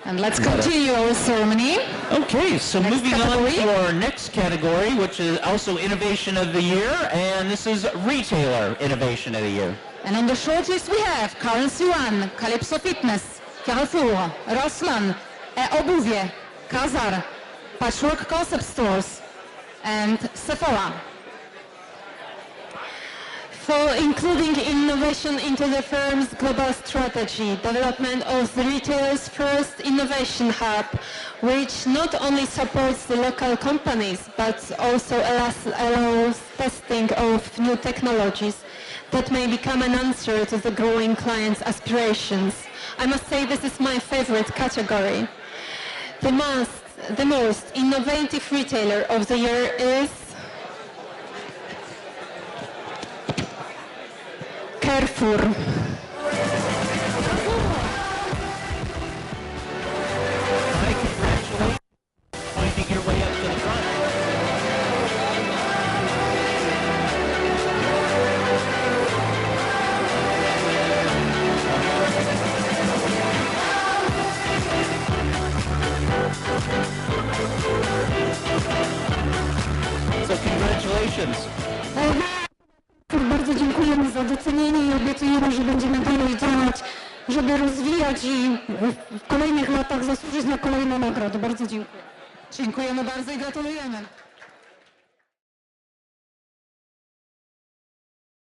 And let's continue our ceremony. Okay, so Next moving category. on to our next category, which is also Innovation of the Year, and this is Retailer Innovation of the Year. And on the shortlist we have Currency One, Calypso Fitness, Carrefour, Rossmann, Obuwie, Kazar, Patchwork Concept Stores, and Sephora. For including innovation into the firm's global strategy, development of the retailer's first innovation hub, which not only supports the local companies, but also allows testing of new technologies that may become an answer to the growing clients' aspirations. I must say this is my favorite category. The most innovative retailer of the year is Carrefour. I congratulate you, pointing your way up to the front. So congratulations. Bardzo dziękujemy za docenienie i obiecujemy, że będziemy dalej działać, żeby rozwijać i w kolejnych latach zasłużyć na kolejne nagrody. Bardzo dziękuję. Dziękujemy bardzo i gratulujemy.